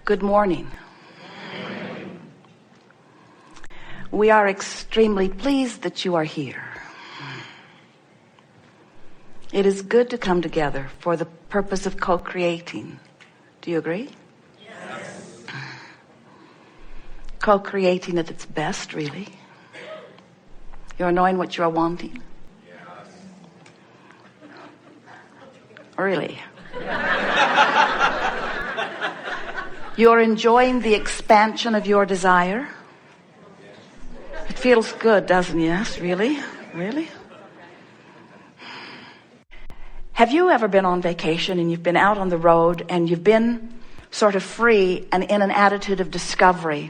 Good morning. We are extremely pleased that you are here. It is good to come together for the purpose of co-creating. Do you agree? Yes. Co-creating at its best, really. You're knowing what you are wanting? Yes. Really? You're enjoying the expansion of your desire? It feels good, doesn't it? Yes, really? Really? Have you ever been on vacation and you've been out on the road and you've been sort of free and in an attitude of discovery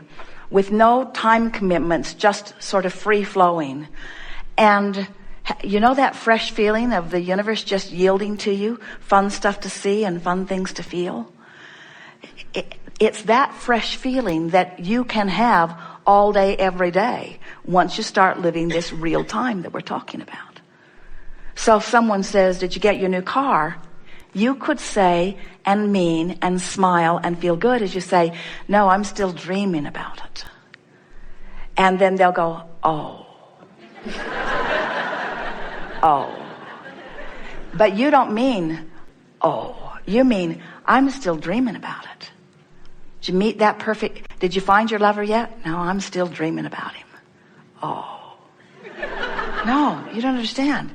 with no time commitments, just sort of free flowing? And you know that fresh feeling of the universe just yielding to you, fun stuff to see and fun things to feel? It's that fresh feeling that you can have all day, every day, once you start living this real time that we're talking about. So if someone says, did you get your new car? You could say and mean and smile and feel good as you say, no, I'm still dreaming about it. And then they'll go, oh. Oh. But you don't mean, oh. You mean, I'm still dreaming about it. Did you meet that perfect? Did you find your lover yet? No, I'm still dreaming about him. Oh. No, you don't understand.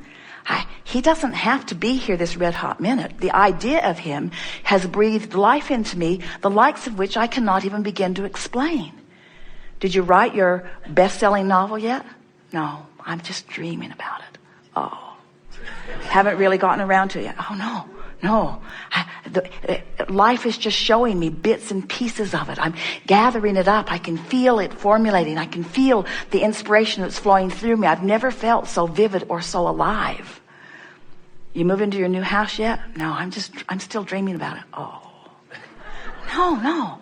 He doesn't have to be here this red hot minute. The idea of him has breathed life into me, the likes of which I cannot even begin to explain. Did you write your best-selling novel yet? No, I'm just dreaming about it. Oh. Haven't really gotten around to it yet. Oh, no. No, life is just showing me bits and pieces of it. I'm gathering it up. I can feel it formulating. I can feel the inspiration that's flowing through me. I've never felt so vivid or so alive. You move into your new house yet? No, I'm still dreaming about it. Oh, no.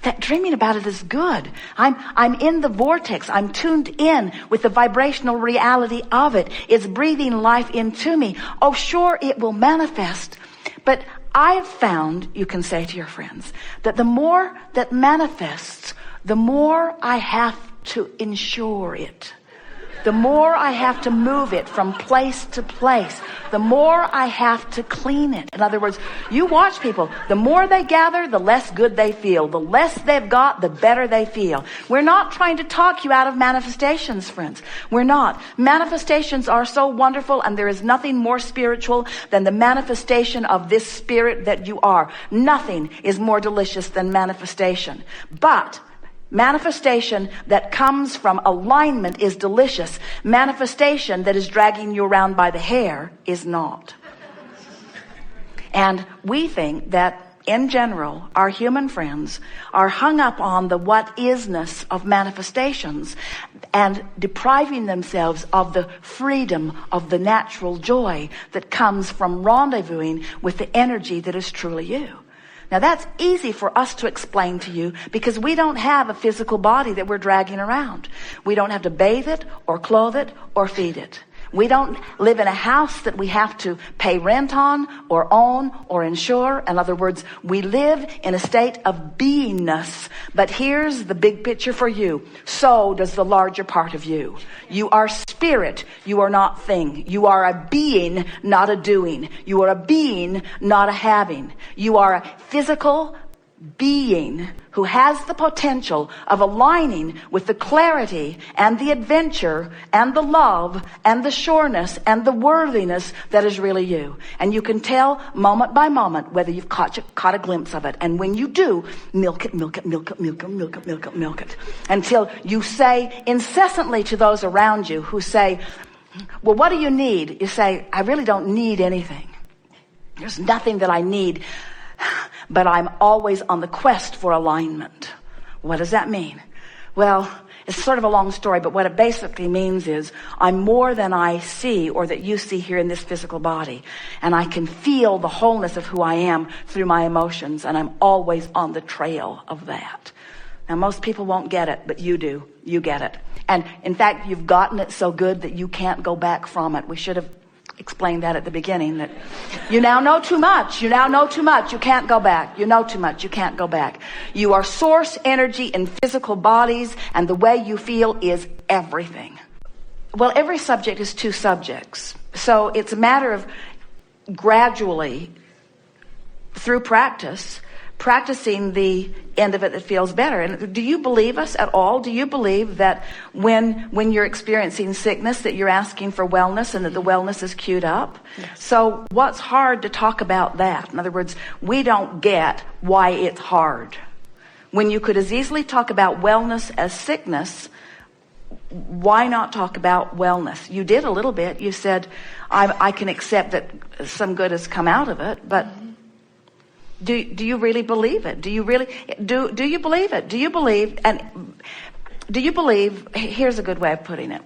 That dreaming about it is good. I'm in the vortex. I'm tuned in with the vibrational reality of it. It's breathing life into me. Oh, sure, it will manifest. But I've found, you can say to your friends, that the more that manifests, the more I have to ensure it. The more I have to move it from place to place. The more I have to clean it. In other words, you watch people. The more they gather, the less good they feel. The less they've got, the better they feel. We're not trying to talk you out of manifestations, friends. We're not. Manifestations are so wonderful, and there is nothing more spiritual than the manifestation of this spirit that you are. Nothing is more delicious than manifestation. But manifestation that comes from alignment is delicious. Manifestation that is dragging you around by the hair is not. And we think that in general, our human friends are hung up on the what-isness of manifestations and depriving themselves of the freedom of the natural joy that comes from rendezvousing with the energy that is truly you. Now that's easy for us to explain to you because we don't have a physical body that we're dragging around. We don't have to bathe it or clothe it or feed it. We don't live in a house that we have to pay rent on or own or insure. In other words, we live in a state of beingness. But here's the big picture for you. So does the larger part of you. You are spirit. You are not thing. You are a being, not a doing. You are a being, not a having. You are a physical being who has the potential of aligning with the clarity and the adventure and the love and the sureness and the worthiness that is really you. And you can tell moment by moment whether you've caught a glimpse of it. And when you do, milk it, milk it, milk it, milk it, milk it, milk it, milk it, until you say incessantly to those around you who say, well, what do you need? You say, I really don't need anything. There's nothing that I need. But I'm always on the quest for alignment. What does that mean? Well, it's sort of a long story, but what it basically means is I'm more than I see or that you see here in this physical body. And I can feel the wholeness of who I am through my emotions, and I'm always on the trail of that. Now, most people won't get it, but you do. You get it. And in fact, you've gotten it so good that you can't go back from it. We should have explained that at the beginning, that you now know too much. You now know too much. You can't go back. You know too much. You can't go back. You are source energy in physical bodies, and the way you feel is everything. Well, every subject is two subjects. So it's a matter of gradually, through practicing the end of it that feels better. And do you believe us at all? Do you believe that when you're experiencing sickness that you're asking for wellness and that the wellness is queued up? Yes. So what's hard to talk about that? In other words, we don't get why it's hard. When you could as easily talk about wellness as sickness, why not talk about wellness? You did a little bit. You said, I can accept that some good has come out of it, but do you really believe it? Do you really do you believe it? Do you believe here's a good way of putting it.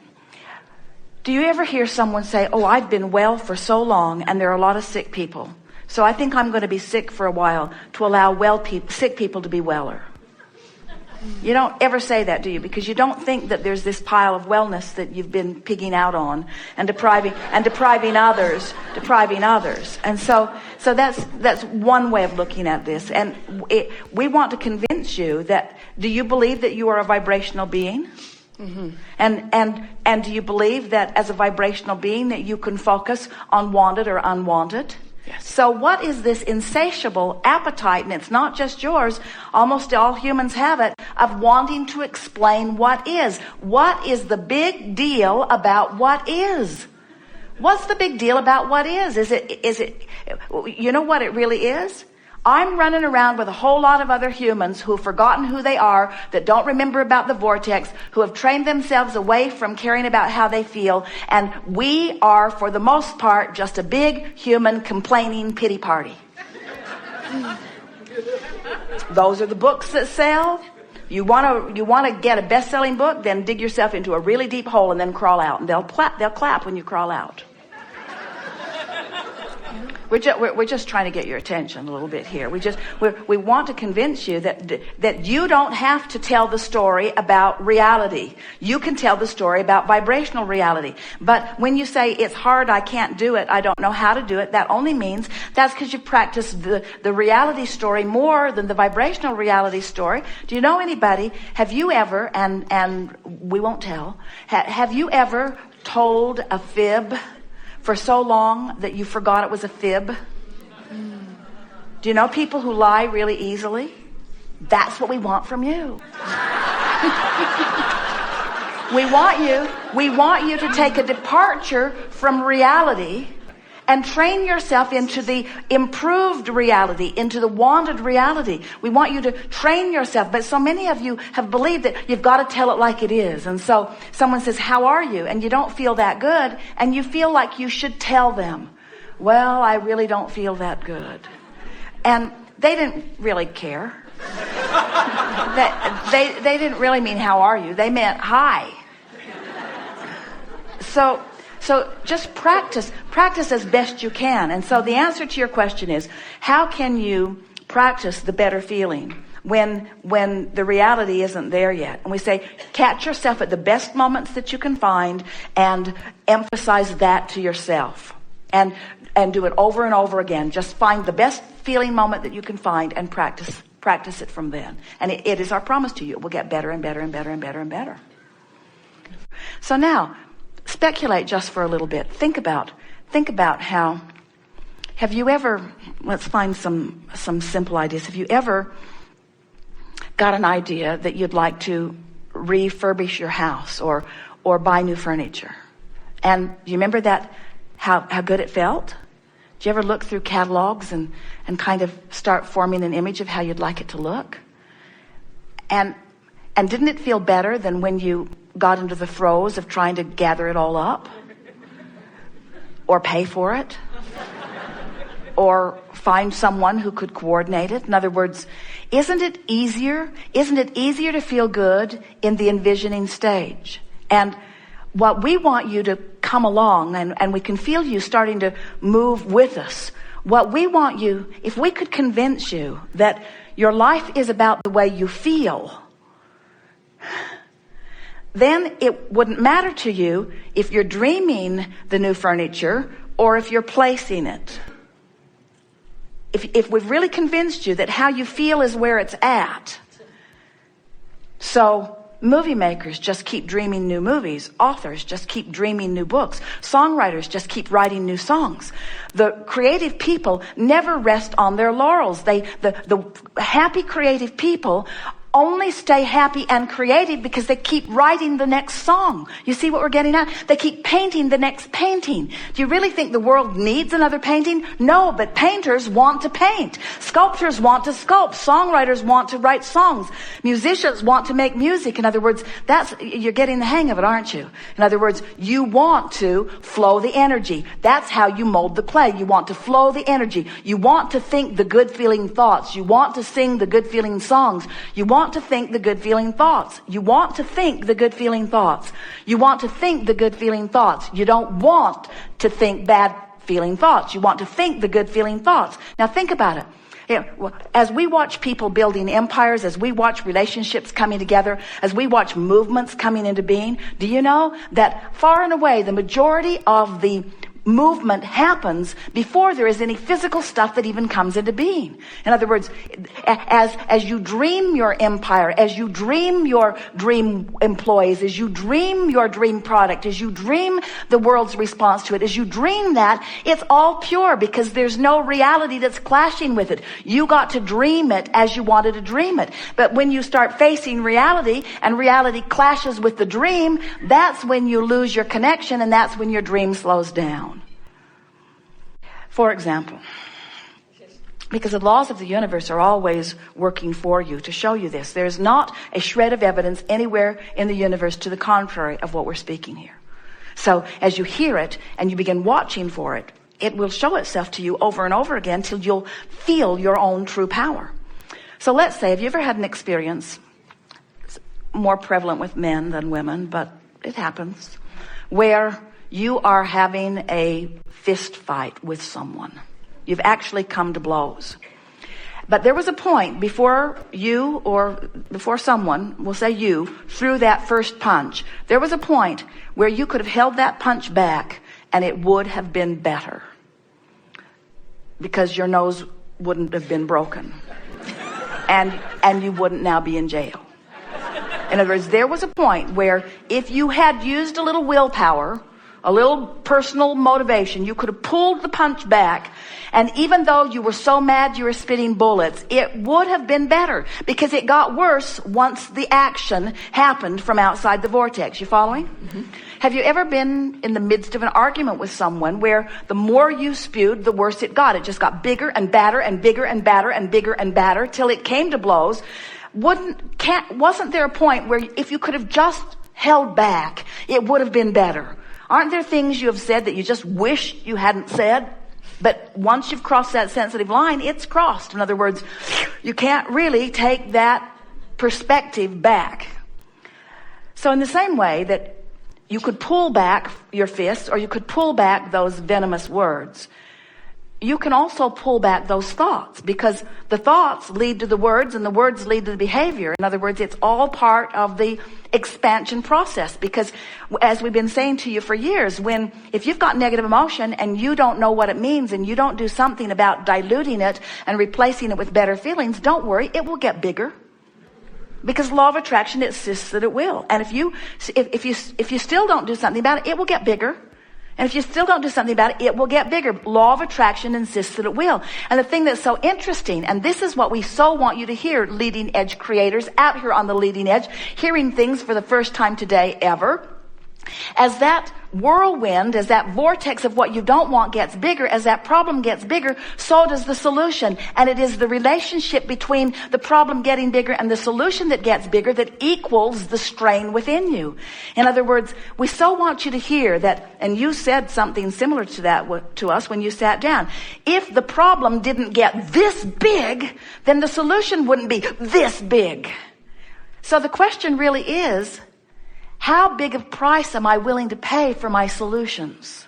Do you ever hear someone say, "Oh, I've been well for so long and there are a lot of sick people. So I think I'm going to be sick for a while to allow sick people to be weller." You don't ever say that, do you? Because you don't think that there's this pile of wellness that you've been pigging out on and depriving others. And so that's one way of looking at this. And we want to convince you that, do you believe that you are a vibrational being? Mm-hmm. And do you believe that as a vibrational being that you can focus on wanted or unwanted? Yes. So what is this insatiable appetite, and it's not just yours, almost all humans have it, of wanting to explain what is? What is the big deal about what is? What's the big deal about what is? Is it, you know what it really is? I'm running around with a whole lot of other humans who've forgotten who they are, that don't remember about the vortex, who have trained themselves away from caring about how they feel, and we are, for the most part, just a big human complaining pity party. Those are the books that sell. You want to get a best-selling book, then dig yourself into a really deep hole and then crawl out, and they'll clap when you crawl out. We're just trying to get your attention a little bit here. We want to convince you that you don't have to tell the story about reality. You can tell the story about vibrational reality. But when you say it's hard, I can't do it, I don't know how to do it, that only means that's because you practice the reality story more than the vibrational reality story. Do you know anybody? Have you ever, and we won't tell, have you ever told a fib for so long that you forgot it was a fib? Do you know people who lie really easily? That's what we want from you. We want you to take a departure from reality and train yourself into the improved reality, into the wanted reality. We want you to train yourself. But so many of you have believed that you've got to tell it like it is. And so someone says, "How are you?" And you don't feel that good. And you feel like you should tell them, "Well, I really don't feel that good." And they didn't really care. They didn't really mean, "How are you?" They meant, "Hi." So just practice as best you can. And so the answer to your question is, how can you practice the better feeling when the reality isn't there yet? And we say, catch yourself at the best moments that you can find and emphasize that to yourself. And do it over and over again. Just find the best feeling moment that you can find and practice it from then. And it is our promise to you. It will get better and better and better and better and better. So now, speculate just for a little bit. Think about how, have you ever, let's find some simple ideas. Have you ever got an idea that you'd like to refurbish your house or buy new furniture? And do you remember that, how good it felt? Did you ever look through catalogs and kind of start forming an image of how you'd like it to look? And didn't it feel better than when you got into the throes of trying to gather it all up? Or pay for it? Or find someone who could coordinate it? In other words, isn't it easier to feel good in the envisioning stage? And what we want you to come along, and we can feel you starting to move with us. What we want you, if we could convince you that your life is about the way you feel, then it wouldn't matter to you if you're dreaming the new furniture or if you're placing it. If we've really convinced you that how you feel is where it's at. So movie makers just keep dreaming new movies. Authors just keep dreaming new books. Songwriters just keep writing new songs. The creative people never rest on their laurels. The happy creative people only stay happy and creative because they keep writing the next song. You see what we're getting at? They keep painting the next painting. Do you really think the world needs another painting? No, but painters want to paint. Sculptors want to sculpt. Songwriters want to write songs. Musicians want to make music. In other words, you're getting the hang of it, aren't you? In other words, you want to flow the energy. That's how you mold the clay. You want to flow the energy. You want to think the good feeling thoughts. You want to sing the good feeling songs. You want to think the good feeling thoughts. You want to think the good feeling thoughts. You want to think the good feeling thoughts. You don't want to think bad feeling thoughts. You want to think the good feeling thoughts. Now think about it. As we watch people building empires, as we watch relationships coming together, as we watch movements coming into being, do you know that far and away the majority of the movement happens before there is any physical stuff that even comes into being? In other words, as you dream your empire, as you dream your dream employees, as you dream your dream product, as you dream the world's response to it, as you dream that, it's all pure because there's no reality that's clashing with it. You got to dream it as you wanted to dream it. But when you start facing reality and reality clashes with the dream, that's when you lose your connection, and that's when your dream slows down. For example, because the laws of the universe are always working for you to show you this. There's not a shred of evidence anywhere in the universe to the contrary of what we're speaking here. So as you hear it and you begin watching for it, it will show itself to you over and over again till you'll feel your own true power. So let's say, have you ever had an experience, it's more prevalent with men than women, but it happens, where you are having a fist fight with someone. You've actually come to blows. But there was a point before you, or before someone, we'll say you, threw that first punch. There was a point where you could have held that punch back and it would have been better. Because your nose wouldn't have been broken. And you wouldn't now be in jail. In other words, there was a point where if you had used a little willpower, a little personal motivation, you could have pulled the punch back, and even though you were so mad you were spitting bullets, it would have been better because it got worse once the action happened from outside the vortex. You following? Mm-hmm. Have you ever been in the midst of an argument with someone where the more you spewed, the worse it got? It just got bigger and badder and bigger and badder and bigger and badder till it came to blows. Wasn't there a point where if you could have just held back, it would have been better? Aren't there things you have said that you just wish you hadn't said? But once you've crossed that sensitive line, it's crossed. In other words, you can't really take that perspective back. So in the same way that you could pull back your fists, or you could pull back those venomous words, you can also pull back those thoughts, because the thoughts lead to the words and the words lead to the behavior. In other words, it's all part of the expansion process, because as we've been saying to you for years, if you've got negative emotion and you don't know what it means and you don't do something about diluting it and replacing it with better feelings, don't worry, it will get bigger. Because law of attraction insists that it will. And if you still don't do something about it, it will get bigger. And if you still don't do something about it, it will get bigger. Law of attraction insists that it will. And the thing that's so interesting, and this is what we so want you to hear, leading edge creators out here on the leading edge, hearing things for the first time today ever, as that whirlwind, as that vortex of what you don't want gets bigger, as that problem gets bigger, so does the solution. And it is the relationship between the problem getting bigger and the solution that gets bigger that equals the strain within you. In other words, we so want you to hear that, and you said something similar to that to us when you sat down. If the problem didn't get this big, then the solution wouldn't be this big. So the question really is, how big a price am I willing to pay for my solutions?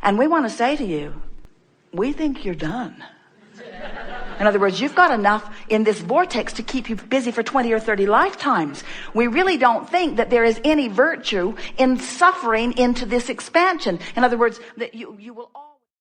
And we want to say to you, we think you're done. In other words, you've got enough in this vortex to keep you busy for 20 or 30 lifetimes. We really don't think that there is any virtue in suffering into this expansion. In other words, that you will all